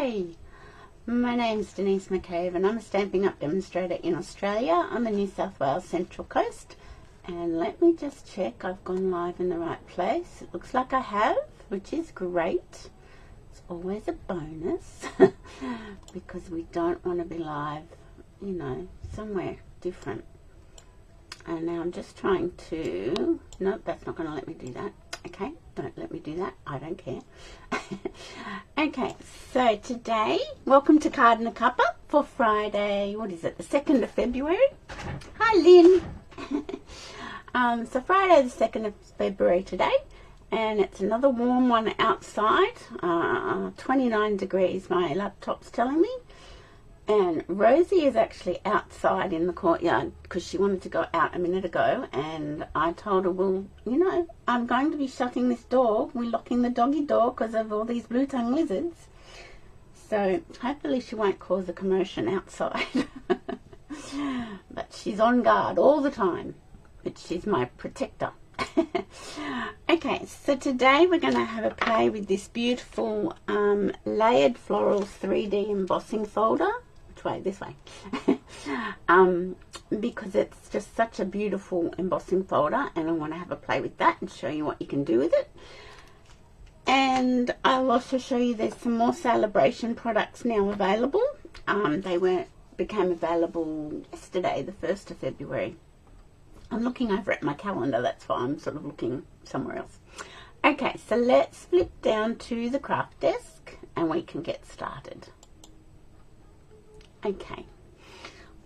Hi, my name's Denise McCabe and I'm a Stampin' Up demonstrator in Australia on the New South Wales Central Coast. And let me just check I've gone live in the right place. It looks like I have, which is great. It's always a bonus because we don't want to be live, you know, somewhere different. And now I'm just trying to, nope, that's not going to let me do that. Okay, don't let me do that. I don't care. Okay, so today, welcome to Card and a Cuppa for Friday, what is it, the 2nd of February? Hi, Lynn. So Friday the 2nd of February today, and it's another warm one outside. 29 degrees, my laptop's telling me. And Rosie is actually outside in the courtyard because she wanted to go out a minute ago, and I told her, well, you know, I'm going to be shutting this door. We're locking the doggy door because of all these blue-tongue lizards. So hopefully she won't cause a commotion outside. But she's on guard all the time, which is my protector. Okay, so today we're going to have a play with this beautiful Layered Florals 3D embossing folder. Way, this way. Because it's just such a beautiful embossing folder, and I want to have a play with that and show you what you can do with it. And I'll also show you there's some more celebration products now available. They became available yesterday, the 1st of February. I'm looking over at my calendar, that's why I'm sort of looking somewhere else. Okay, so let's flip down to the craft desk and we can get started. Okay,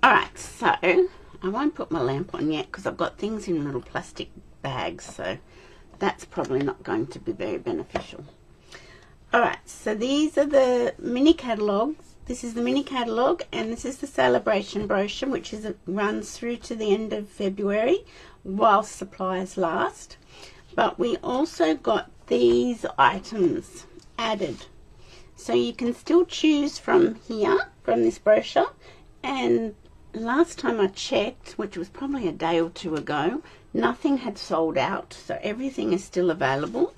alright, so I won't put my lamp on yet because I've got things in little plastic bags, so that's probably not going to be very beneficial. Alright, so these are the mini catalogues. This is the mini catalogue, and this is the celebration brochure, which runs through to the end of February while supplies last. But we also got these items added. So you can still choose from here, from this brochure, and last time I checked, which was probably a day or two ago, nothing had sold out, so everything is still available,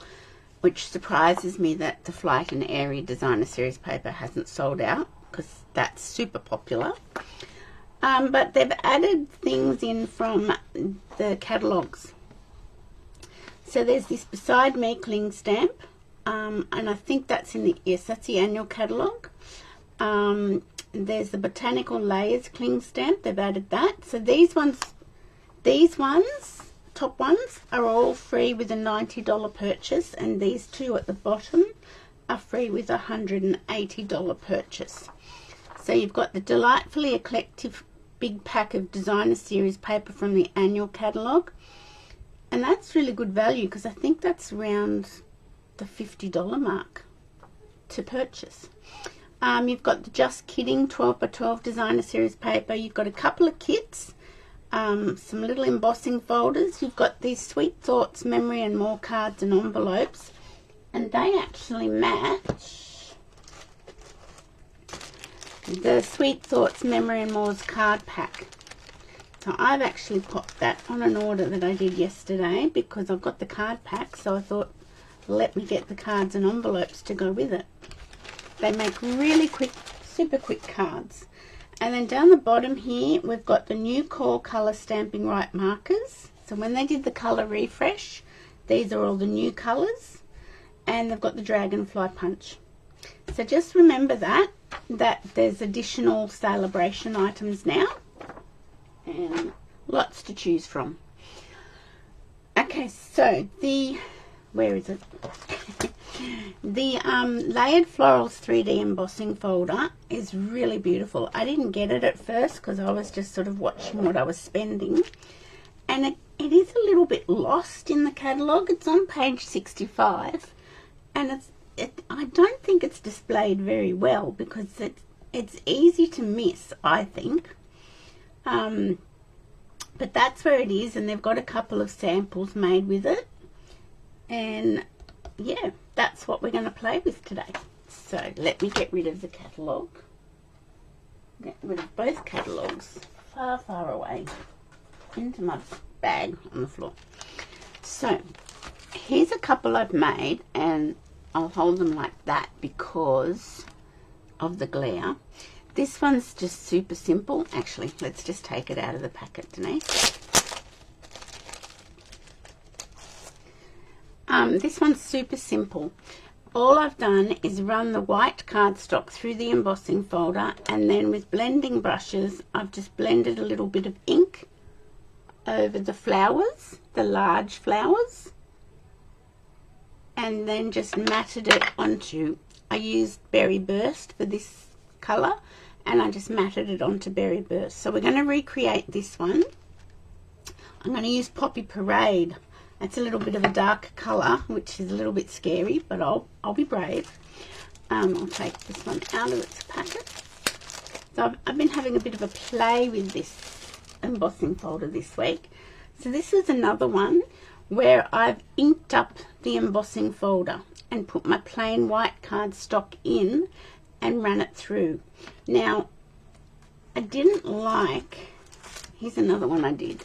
which surprises me that the Flight and Airy Designer Series paper hasn't sold out, because that's super popular. But they've added things in from the catalogues. So there's this Beside Me cling stamp. And I think that's that's the annual catalogue. There's the Botanical Layers cling stamp. They've added that. So these ones, top ones, are all free with a $90 purchase, and these two at the bottom are free with a $180 purchase. So you've got the Delightfully Eclectic big pack of Designer Series paper from the annual catalogue, and that's really good value because I think that's around the $50 mark to purchase. You've got the Just Kidding 12 by 12 Designer Series paper. You've got a couple of kits, some little embossing folders. You've got these Sweet Thoughts Memory and More cards and envelopes, and they actually match the Sweet Thoughts Memory and More's card pack. So I've actually popped that on an order that I did yesterday because I've got the card pack, so I thought, let me get the cards and envelopes to go with it. They make really quick, super quick cards. And then down the bottom here, we've got the new Core Colour Stamping Right markers. So when they did the colour refresh, these are all the new colours. And they've got the Dragonfly Punch. So just remember that there's additional celebration items now. And lots to choose from. Okay, so where is it? The Layered Florals 3D embossing folder is really beautiful. I didn't get it at first because I was just sort of watching what I was spending. And it is a little bit lost in the catalogue. It's on page 65. And I don't think it's displayed very well because it's easy to miss, I think. But that's where it is, and they've got a couple of samples made with it. And yeah, that's what we're going to play with today. So let me get rid of the catalogue. Get rid of both catalogues far, far away into my bag on the floor. So here's a couple I've made, and I'll hold them like that because of the glare. This one's just super simple. Actually, let's just take it out of the packet, Denise. This one's super simple. All I've done is run the white cardstock through the embossing folder, and then with blending brushes I've just blended a little bit of ink over the flowers, the large flowers, and then just matted it onto, I used Berry Burst for this colour, and I just matted it onto Berry Burst. So we're going to recreate this one. I'm going to use Poppy Parade. It's a little bit of a dark colour, which is a little bit scary, but I'll be brave. I'll take this one out of its packet. So I've been having a bit of a play with this embossing folder this week. So this is another one where I've inked up the embossing folder and put my plain white cardstock in and ran it through. Now, I didn't like, here's another one I did.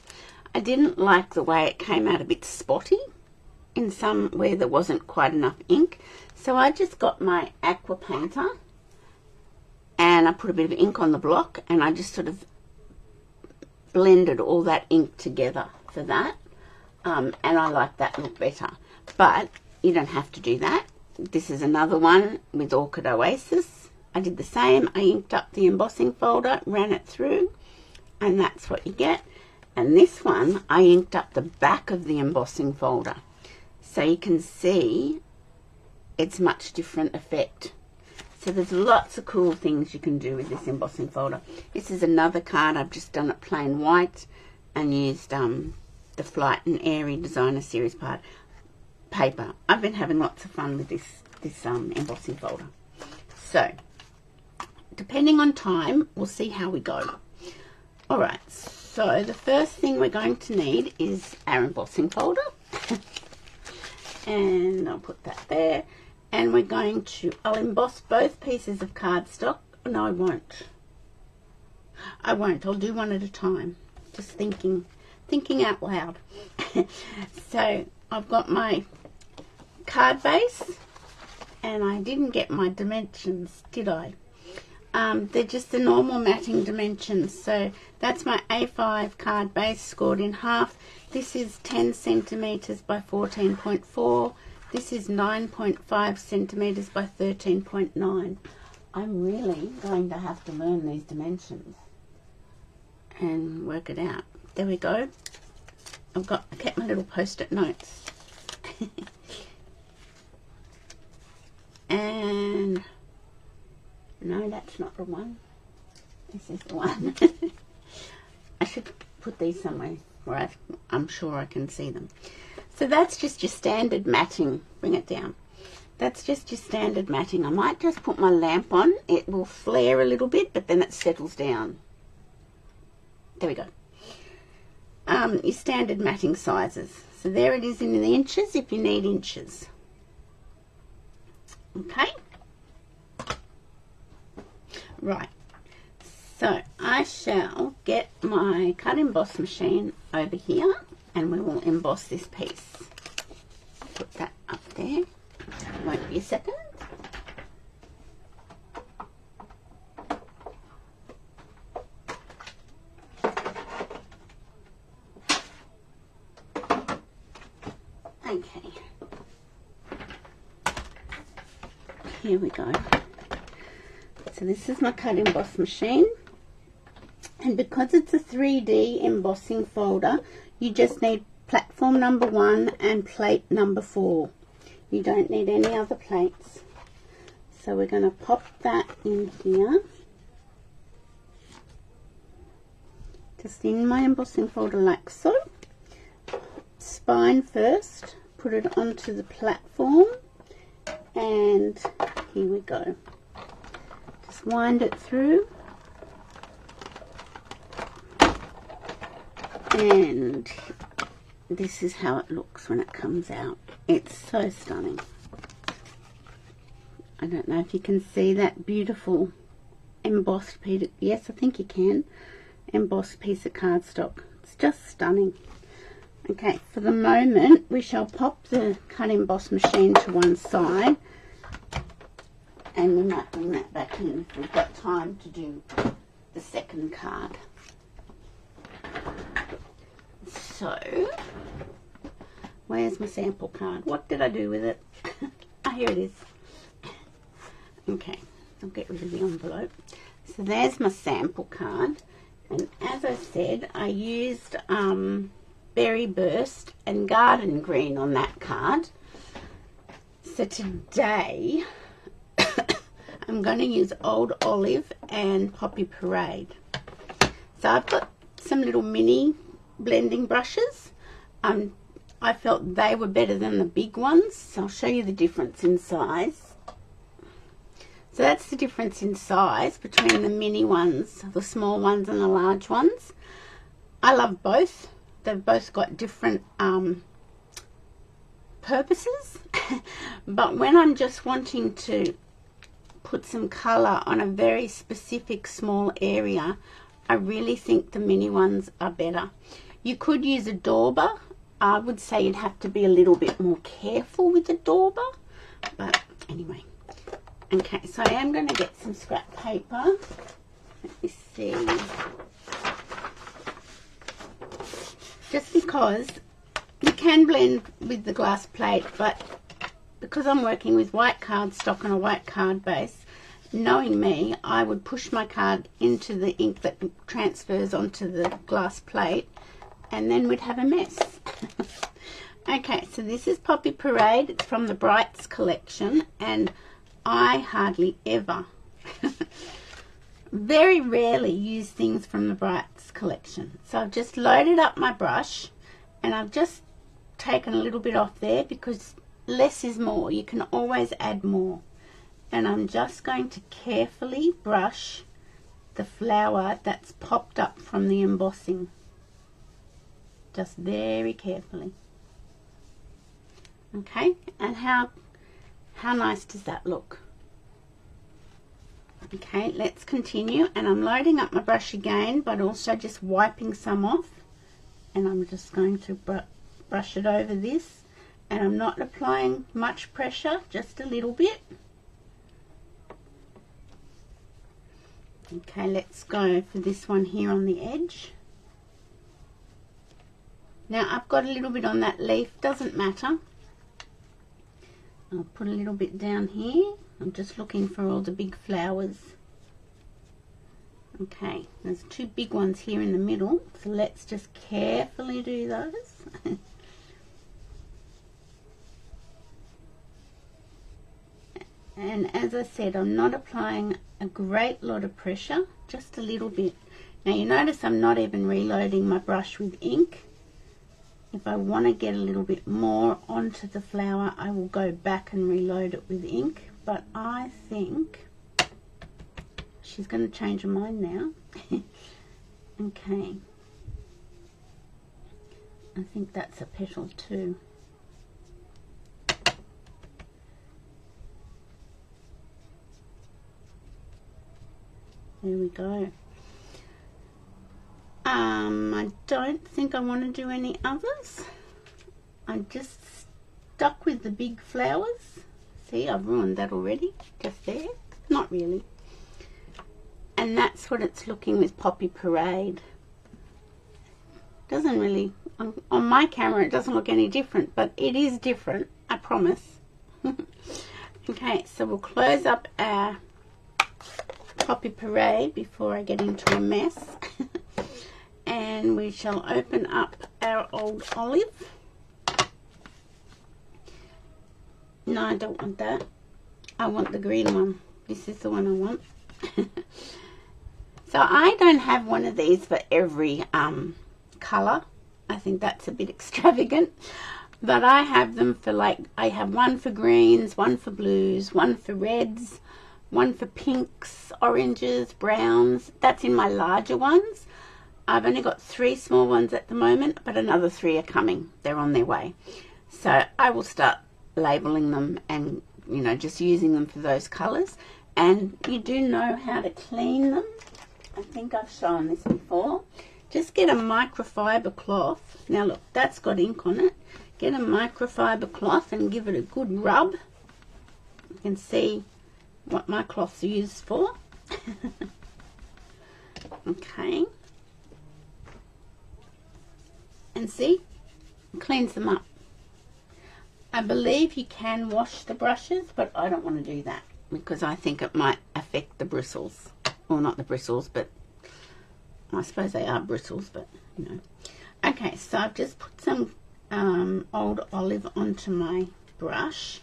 I didn't like the way it came out a bit spotty in some where there wasn't quite enough ink. So I just got my aqua painter and I put a bit of ink on the block, and I just sort of blended all that ink together for that. And I like that look better. But you don't have to do that. This is another one with Orchid Oasis. I did the same. I inked up the embossing folder, ran it through, and that's what you get. And this one, I inked up the back of the embossing folder. So you can see it's much different effect. So there's lots of cool things you can do with this embossing folder. This is another card. I've just done it plain white and used the Flight and Airy Designer Series paper. I've been having lots of fun with this embossing folder. So, depending on time, we'll see how we go. Alright, so the first thing we're going to need is our embossing folder. And I'll put that there. And we're going to, I'll emboss both pieces of cardstock. No, I won't. I won't. I'll do one at a time. Just thinking out loud. So I've got my card base, and I didn't get my dimensions, did I? They're just the normal matting dimensions. So that's my A5 card base scored in half. This is 10 centimeters by 14.4. This is 9.5 centimeters by 13.9. I'm really going to have to learn these dimensions and work it out. There we go. I kept my little post-it notes. And no, that's not the one. This is the one. I should put these somewhere where I'm sure I can see them. So that's just your standard matting. Bring it down. That's just your standard matting. I might just put my lamp on. It will flare a little bit, but then it settles down. There we go. Your standard matting sizes. So there it is in the inches if you need inches. Okay. Right. So I shall get my cut emboss machine over here, and we will emboss this piece. Put that up there. Won't be a second. Okay. Here we go. So this is my cut emboss machine, and because it's a 3D embossing folder, you just need platform number 1 and plate number 4. You don't need any other plates. So we're going to pop that in here, just in my embossing folder like so. Spine first, put it onto the platform, and here we go. Just wind it through, and this is how it looks when it comes out. It's so stunning. I don't know if you can see that beautiful embossed piece. Yes, I think you can. Embossed piece of cardstock. It's just stunning. Okay, for the moment we shall pop the cut emboss machine to one side And we might bring that back in if we've got time to do the second card. So, where's my sample card? What did I do with it? Ah, here it is. Okay, I'll get rid of the envelope. So there's my sample card. And as I said, I used Berry Burst and Garden Green on that card. So today, I'm going to use Old Olive and Poppy Parade. So I've got some little mini blending brushes. I felt they were better than the big ones, so I'll show you the difference in size. So that's the difference in size between the mini ones, the small ones and the large ones. I love both. They've both got different purposes. But when I'm just wanting to put some colour on a very specific small area, I really think the mini ones are better. You could use a dauber. I would say you'd have to be a little bit more careful with the dauber. But anyway. Okay, so I am going to get some scrap paper. Let me see. Just because you can blend with the glass plate, but because I'm working with white cardstock on a white card base, knowing me, I would push my card into the ink that transfers onto the glass plate, and then we'd have a mess. Okay, so this is Poppy Parade. It's from the Brights collection, and I hardly ever, very rarely use things from the Brights collection. So I've just loaded up my brush, and I've just taken a little bit off there because less is more. You can always add more. And I'm just going to carefully brush the flower that's popped up from the embossing. Just very carefully. Okay, and how nice does that look? Okay, let's continue. And I'm loading up my brush again, but also just wiping some off. And I'm just going to brush it over this. And I'm not applying much pressure, just a little bit. Okay, let's go for this one here on the edge. Now I've got a little bit on that leaf, doesn't matter. I'll put a little bit down here. I'm just looking for all the big flowers. Okay, there's two big ones here in the middle, so let's just carefully do those. And as I said, I'm not applying a great lot of pressure, just a little bit. Now you notice I'm not even reloading my brush with ink. If I want to get a little bit more onto the flower, I will go back and reload it with ink. But I think she's going to change her mind now. Okay. I think that's a petal too. There we go. I don't think I want to do any others. I'm just stuck with the big flowers. See, I've ruined that already, just there. Not really. And that's what it's looking with Poppy Parade. Doesn't really, on my camera it doesn't look any different, but it is different, I promise. Okay, so we'll close up our Poppy Parade before I get into a mess. And we shall open up our Old Olive. No, I don't want that. I want the green one. This is the one I want. So I don't have one of these for every colour. I think that's a bit extravagant. But I have them for, like, I have one for greens, one for blues, one for reds, one for pinks, oranges, browns. That's in my larger ones. I've only got 3 small ones at the moment, but another 3 are coming. They're on their way. So I will start labeling them and, you know, just using them for those colours. And you do know how to clean them. I think I've shown this before. Just get a microfiber cloth. Now look, that's got ink on it. Get a microfiber cloth and give it a good rub. You can see what my cloths are used for. Okay. And see, cleans them up. I believe you can wash the brushes, but I don't want to do that because I think it might affect the bristles. Well, not the bristles, but I suppose they are bristles, but you know. Okay, so I've just put some old olive onto my brush.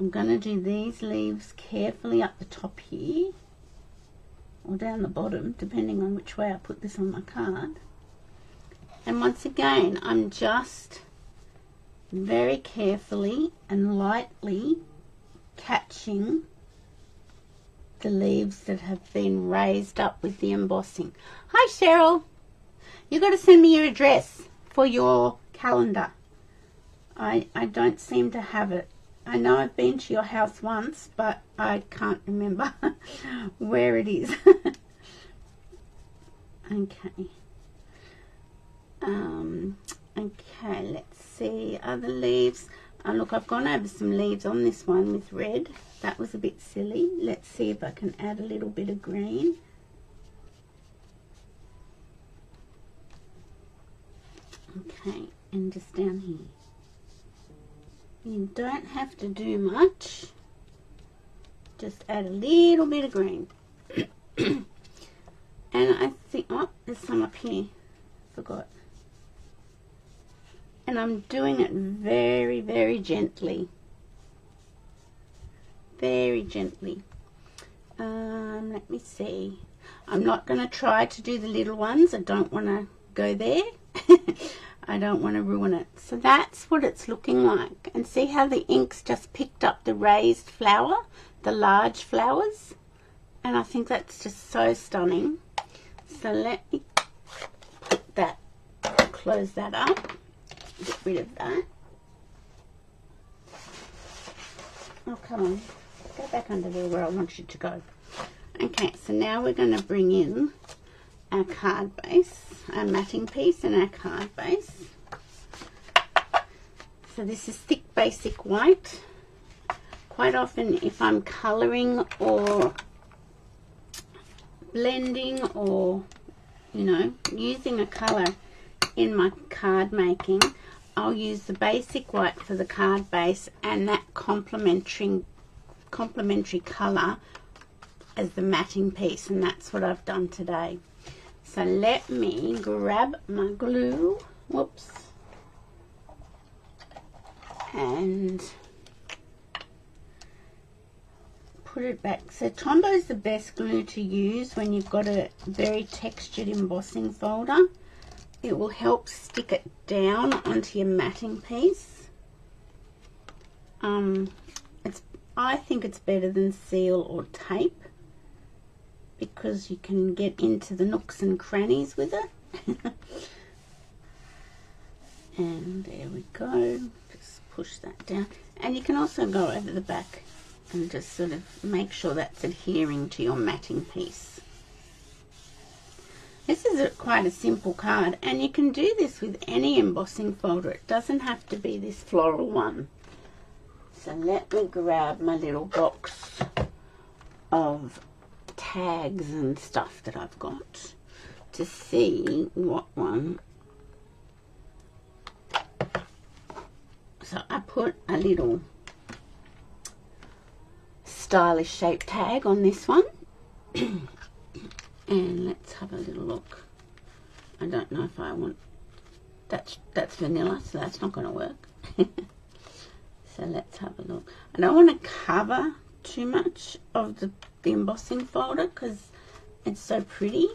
I'm going to do these leaves carefully up the top here, or down the bottom, depending on which way I put this on my card. And once again, I'm just very carefully and lightly catching the leaves that have been raised up with the embossing. Hi Cheryl, you got to send me your address for your calendar. I don't seem to have it. I know I've been to your house once, but I can't remember where it is. Okay. Okay, let's see, other leaves. Look, I've gone over some leaves on this one with red. That was a bit silly. Let's see if I can add a little bit of green. Okay, and just down here. You don't have to do much. Just add a little bit of green. And I think, oh, there's some up here. Forgot. And I'm doing it very, very gently. Very gently. Let me see. I'm not going to try to do the little ones. I don't want to go there. I don't want to ruin it. So that's what it's looking like. And see how the ink's just picked up the raised flower, the large flowers? And I think that's just so stunning. So let me put that, close that up. Get rid of that. Oh, come on. Go back under there where I want you to go. Okay, so now we're going to bring in our card base, our matting piece and our card base. So this is thick basic white. Quite often if I'm colouring or blending or, you know, using a colour in my card making, I'll use the basic white for the card base and that complementary colour as the matting piece, and that's what I've done today. So let me grab my glue, whoops, and put it back. So Tombow is the best glue to use when you've got a very textured embossing folder. It will help stick it down onto your matting piece. I think it's better than seal or tape because you can get into the nooks and crannies with it. And there we go. Just push that down. And you can also go over the back and just sort of make sure that's adhering to your matting piece. This is quite a simple card, and you can do this with any embossing folder. It doesn't have to be this floral one. So let me grab my little box of tags and stuff that I've got to see what one. So I put a little stylish shape tag on this one. And let's have a little look. I don't know if I want, that's vanilla, so that's not going to work. So let's have a look. I don't want to cover too much of the embossing folder because it's so pretty.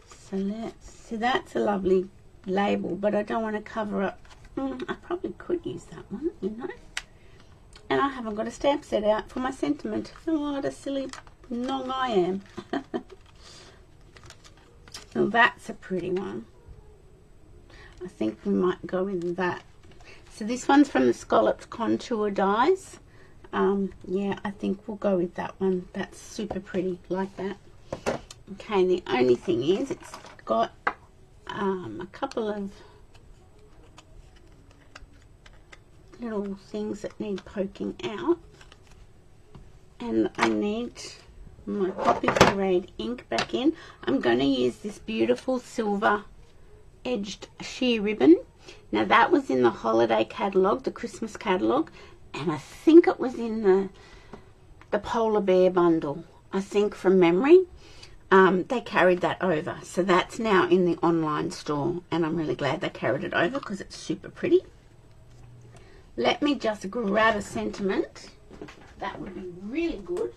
So let's see, that's a lovely label, but I don't want to cover up. I probably could use that one, you know. And I haven't got a stamp set out for my sentiment. Oh, what a silly nong I am. Well, that's a pretty one. I think we might go in that. So this one's from the Scalloped Contour Dies. Yeah, I think we'll go with that one. That's super pretty, like that. Okay, the only thing is it's got a couple of little things that need poking out. and I need my Poppy Parade ink back in. I'm going to use this beautiful silver edged sheer ribbon. Now that was in the holiday catalogue, the Christmas catalogue, and I think it was in the polar bear bundle, I think, from memory. They carried that over, so that's now in the online store, and I'm really glad they carried it over because it's super pretty. Let me just grab a sentiment. That would be really good.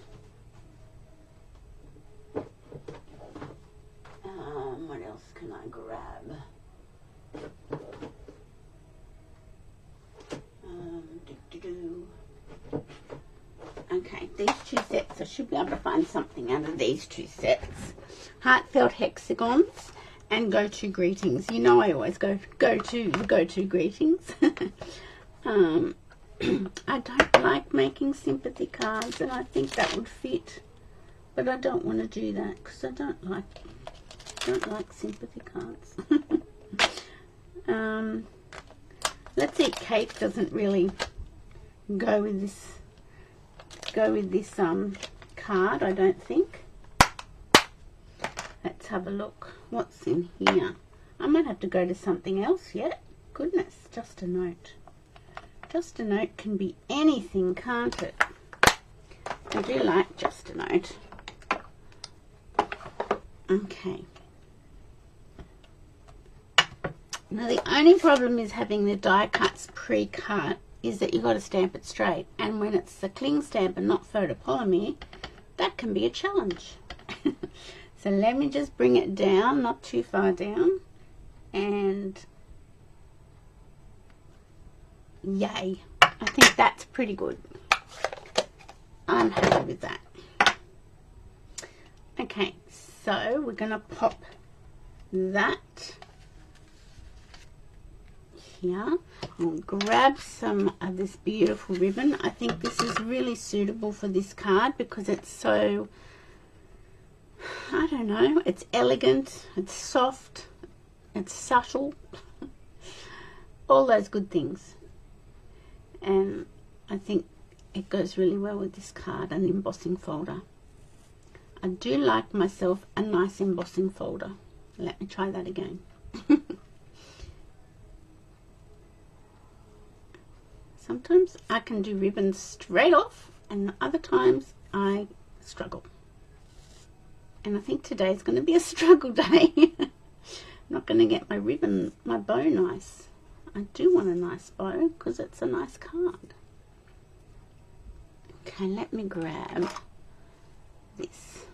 What else can I grab? Okay, these two sets, I should be able to find something out of these two sets. Heartfelt Hexagons and Go-To Greetings. You know I always go to greetings. I don't like making sympathy cards, and I think that would fit, but I don't want to do that because I don't like sympathy cards. Let's Eat Cake doesn't really go with this card, I don't think. Let's have a look what's in here. I might have to go to something else yet. Goodness, Just a Note. Just a Note can be anything, can't it? I do like Just a Note. Okay. Now the only problem is having the die cuts pre-cut is that you've got to stamp it straight, and when it's the cling stamp and not photopolymer, that can be a challenge. So let me just bring it down, not too far down, and yay, I think that's pretty good. I'm happy with that. Okay, so we're going to pop that here. I'll grab some of this beautiful ribbon. I think this is really suitable for this card because it's so, I don't know, it's elegant, it's soft, it's subtle, all those good things. And I think it goes really well with this card, an embossing folder. I do like myself a nice embossing folder. Let me try that again. Sometimes I can do ribbons straight off, and other times I struggle. And I think today's going to be a struggle day. I'm not going to get my bow nice. I do want a nice bow because it's a nice card. Okay, let me grab this.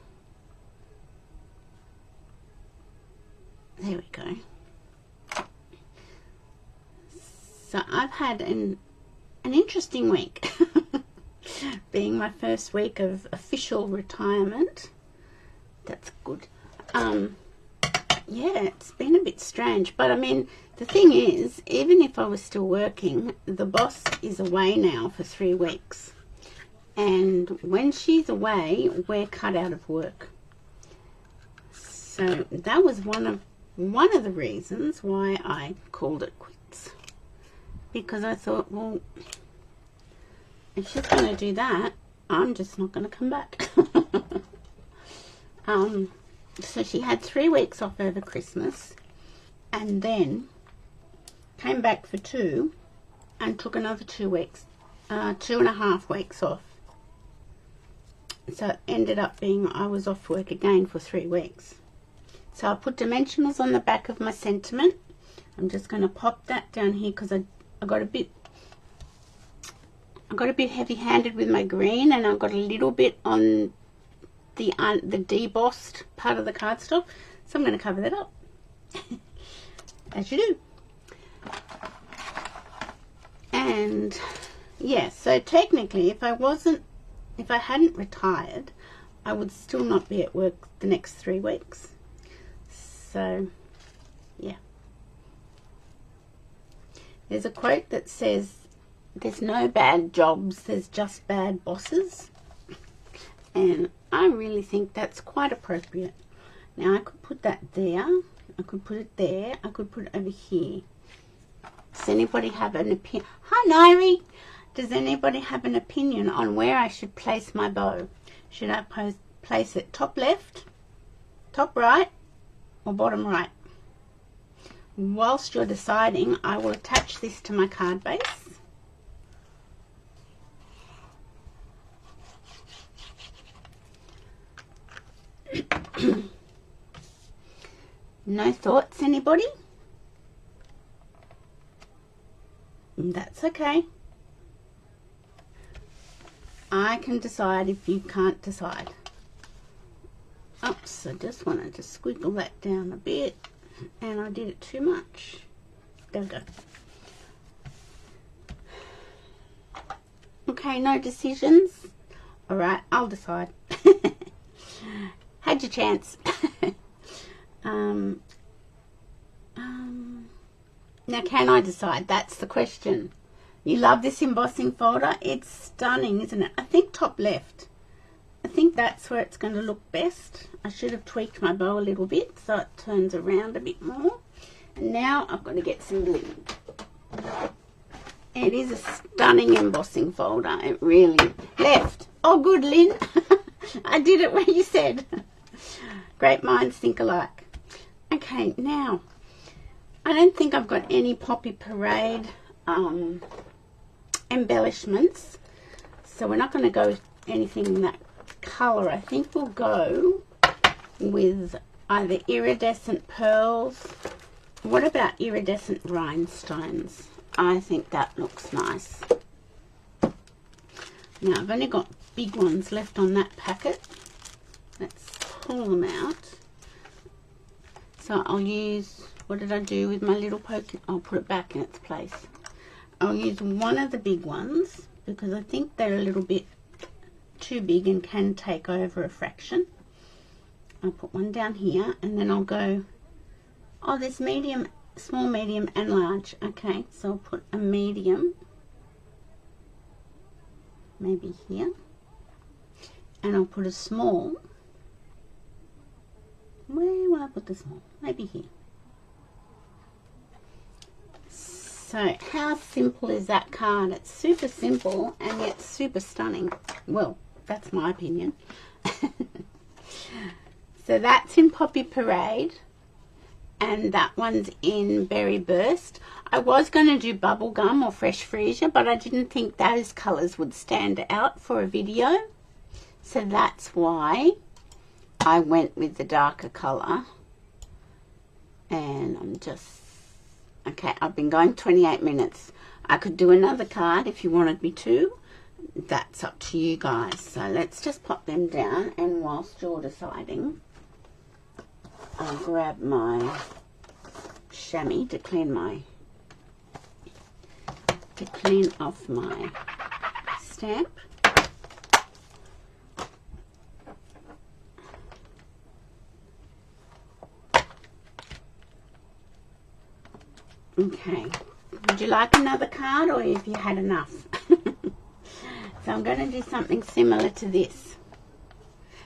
There we go. So I've had an interesting week. Being my first week of official retirement. That's good. Yeah, it's been a bit strange, but I mean, the thing is, even if I was still working, the boss is away now for 3 weeks, and when she's away, we're cut out of work. So that was one of the reasons why I called it quits, because I thought, well, if she's going to do that, I'm just not going to come back. So she had 3 weeks off over Christmas, and then came back for 2 and took another 2 weeks, 2.5 weeks off. So it ended up being I was off work again for 3 weeks. So I put dimensionals on the back of my sentiment. I'm just going to pop that down here because I got a bit heavy-handed with my green, and I got a little bit on the debossed part of the cardstock, so I'm going to cover that up. As you do. And yeah, so technically if I hadn't retired, I would still not be at work the next 3 weeks. So yeah, there's a quote that says there's no bad jobs, there's just bad bosses, and I really think that's quite appropriate. Now I could put that there, I could put it there, I could put it over here. Does anybody have an opinion? Hi Nairi! Does anybody have an opinion on where I should place my bow? Should I place it top left, top right, or bottom right? Whilst you're deciding, I will attach this to my card base. No thoughts, anybody? That's okay. I can decide if you can't decide. Oops, I just wanted to squiggle that down a bit, and I did it too much. There we go. Okay, no decisions. All right, I'll decide. Had your chance. Now, can I decide? That's the question. You love this embossing folder. It's stunning, isn't it? I think top left. I think that's where it's going to look best. I should have tweaked my bow a little bit so it turns around a bit more. And now I've got to get some glue. It is a stunning embossing folder. It really is. Left. Oh, good, Lynn. I did it where you said. Great minds think alike. Okay, now, I don't think I've got any Poppy Parade embellishments, so we're not going to go with anything in that colour. I think we'll go with either iridescent pearls. What about iridescent rhinestones? I think that looks nice. Now, I've only got big ones left on that packet. Let's pull them out. So I'll use, what did I do with my little poke? I'll put it back in its place. I'll use one of the big ones because I think they're a little bit too big and can take over a fraction. I'll put one down here, and then I'll go, oh, there's medium, small, medium, and large. Okay, so I'll put a medium, maybe here, and I'll put a small. Where will I put the small? Maybe here. So how simple is that card? It's super simple and yet super stunning. Well, that's my opinion. So that's in Poppy Parade, and that one's in Berry Burst. I was going to do Bubblegum or Fresh Freesia, but I didn't think those colours would stand out for a video. So that's why I went with the darker colour. And I'm just, okay, I've been going 28 minutes. I could do another card if you wanted me to. That's up to you guys. So let's just pop them down, and whilst you're deciding, I'll grab my chamois to clean off my stamp. Okay, would you like another card, or have you had enough? So I'm going to do something similar to this.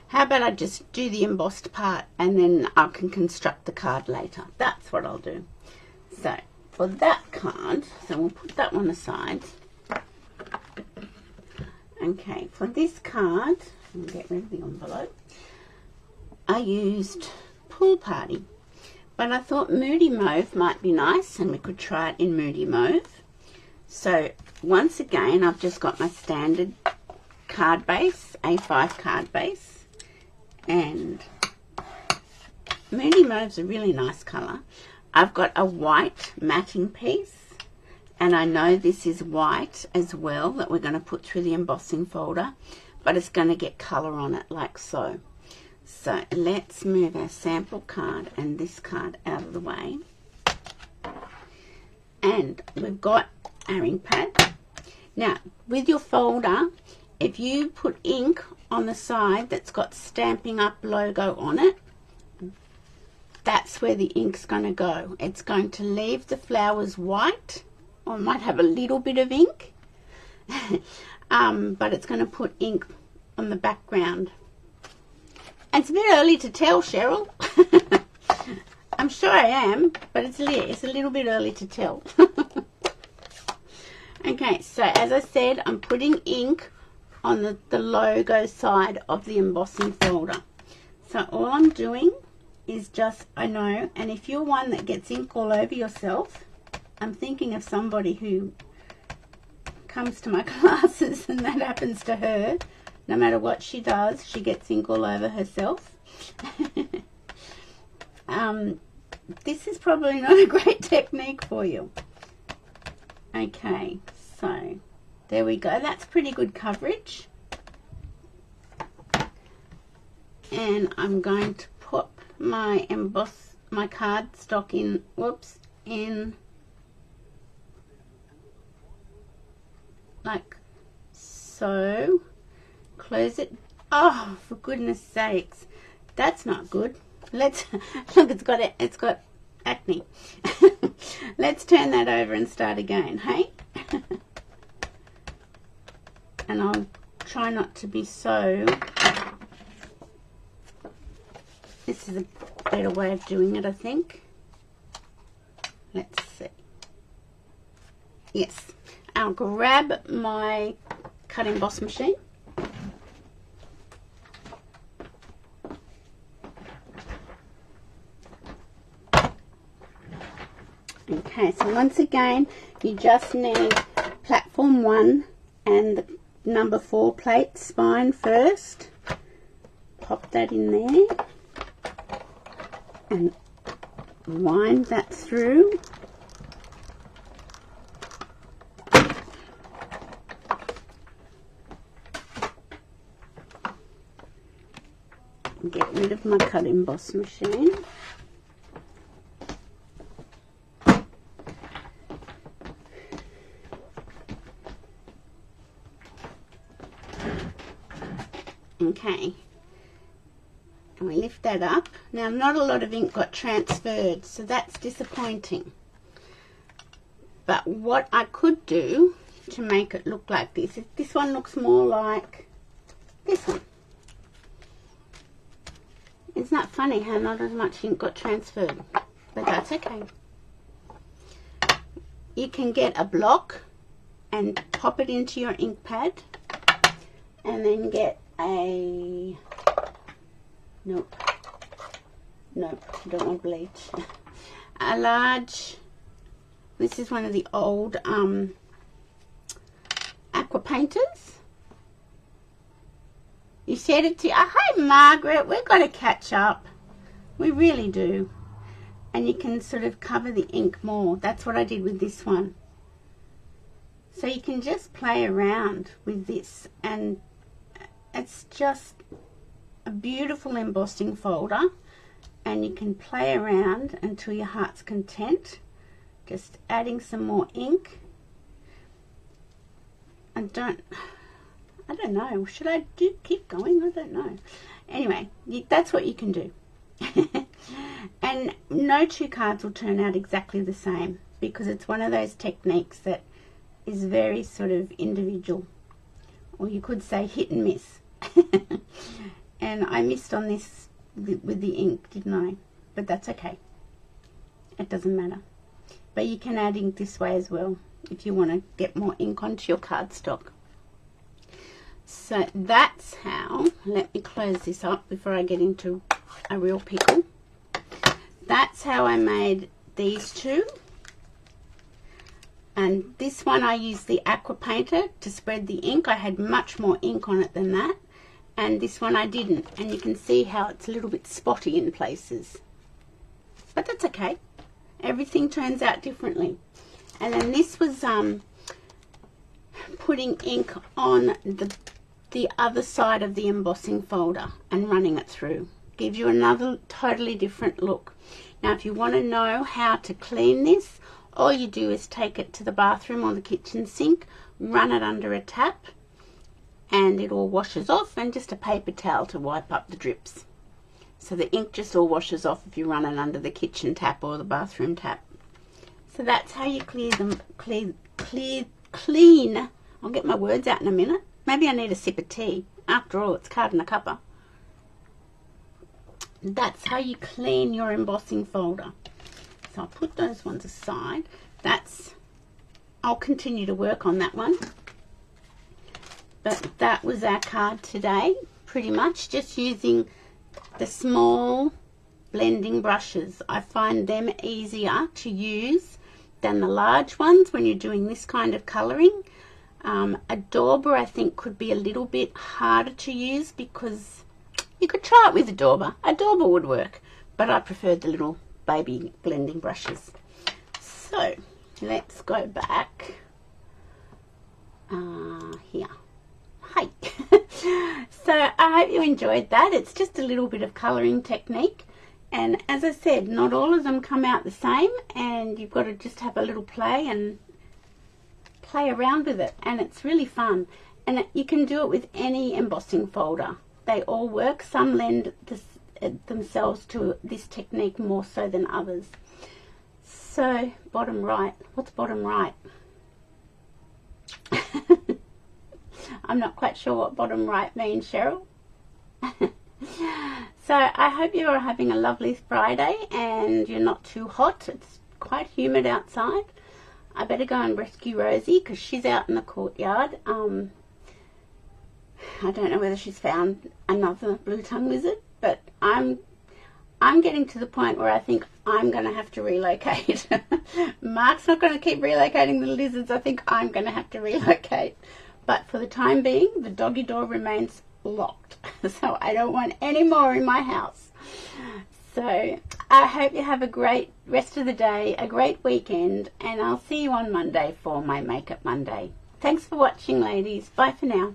How about I just do the embossed part and then I can construct the card later. That's what I'll do. So for that card, so we'll put that one aside. Okay, for this card, I'll get rid of the envelope. I used Pool Party. But I thought Moody Mauve might be nice, and we could try it in Moody Mauve. So once again, I've just got my standard card base, A5 card base. And Moody Mauve's a really nice colour. I've got a white matting piece, and I know this is white as well that we're going to put through the embossing folder, but it's going to get colour on it like so. So let's move our sample card and this card out of the way. And we've got our ink pad. Now, with your folder, if you put ink on the side that's got Stampin' Up logo on it, that's where the ink's going to go. It's going to leave the flowers white, or it might have a little bit of ink, but it's going to put ink on the background. It's a bit early to tell, Cheryl. I'm sure I am, but it's a little bit early to tell. Okay, so as I said, I'm putting ink on the logo side of the embossing folder. So all I'm doing is just, I know, and if you're one that gets ink all over yourself, I'm thinking of somebody who comes to my classes and that happens to her. No matter what she does, she gets ink all over herself. This is probably not a great technique for you. Okay, so there we go. That's pretty good coverage. And I'm going to put my cardstock in, in like so. Close it. Oh, for goodness sakes, that's not good. Let's look, it's got acne. Let's turn that over and start again, hey? And I'll try not to be so. This is a better way of doing it, I think. Let's see. Yes, I'll grab my cut emboss machine. Okay, so once again, you just need platform 1 and the number 4 plate spine first. Pop that in there and wind that through. Get rid of my cut emboss machine. Okay, and we lift that up. Now, not a lot of ink got transferred, so that's disappointing. But what I could do to make it look like this, this one looks more like this one. Isn't that funny how not as much ink got transferred? But that's okay. You can get a block and pop it into your ink pad, and then get a, nope, don't want bleach, a large, this is one of the old aqua painters. You said it to, hi Margaret, we've got to catch up, we really do. And you can sort of cover the ink more. That's what I did with this one. So you can just play around with this, and it's just a beautiful embossing folder, and you can play around until your heart's content. Just adding some more ink. I don't know, should I keep going? I don't know. Anyway, that's what you can do. And no two cards will turn out exactly the same, because it's one of those techniques that is very sort of individual, or you could say hit and miss. And I missed on this with the ink, didn't I? But that's okay, it doesn't matter. But you can add ink this way as well if you want to get more ink onto your cardstock. So that's how, let me close this up before I get into a real pickle. That's how I made these two. And this one I used the aqua painter to spread the ink. I had much more ink on it than that. And this one I didn't. And you can see how it's a little bit spotty in places. But that's okay. Everything turns out differently. And then this was putting ink on the other side of the embossing folder and running it through. Gives you another totally different look. Now, if you want to know how to clean this, all you do is take it to the bathroom or the kitchen sink, run it under a tap, and it all washes off, and just a paper towel to wipe up the drips. So the ink just all washes off if you run it under the kitchen tap or the bathroom tap. So that's how you clean. I'll get my words out in a minute. Maybe I need a sip of tea. After all, it's card and a cuppa. That's how you clean your embossing folder. So I'll put those ones aside. That's I'll continue to work on that one. But that was our card today, pretty much just using the small blending brushes. I find them easier to use than the large ones when you're doing this kind of colouring. A dauber I think could be a little bit harder to use, because you could try it with a dauber. A dauber would work, but I preferred the little baby blending brushes. So let's go back here. Hi. So I hope you enjoyed that. It's just a little bit of colouring technique, and as I said, not all of them come out the same, and you've got to just have a little play and play around with it, and it's really fun. And you can do it with any embossing folder. They all work. Some lend themselves to this technique more so than others. So bottom right, what's bottom right? I'm not quite sure what bottom right means, Cheryl. So I hope you are having a lovely Friday and you're not too hot. It's quite humid outside. I better go and rescue Rosie because she's out in the courtyard. I don't know whether she's found another blue tongue lizard, but I'm getting to the point where I think I'm going to have to relocate. Mark's not going to keep relocating the lizards. I think I'm going to have to relocate. But for the time being, the doggy door remains locked. So I don't want any more in my house. So I hope you have a great rest of the day, a great weekend, and I'll see you on Monday for my Makeup Monday. Thanks for watching, ladies. Bye for now.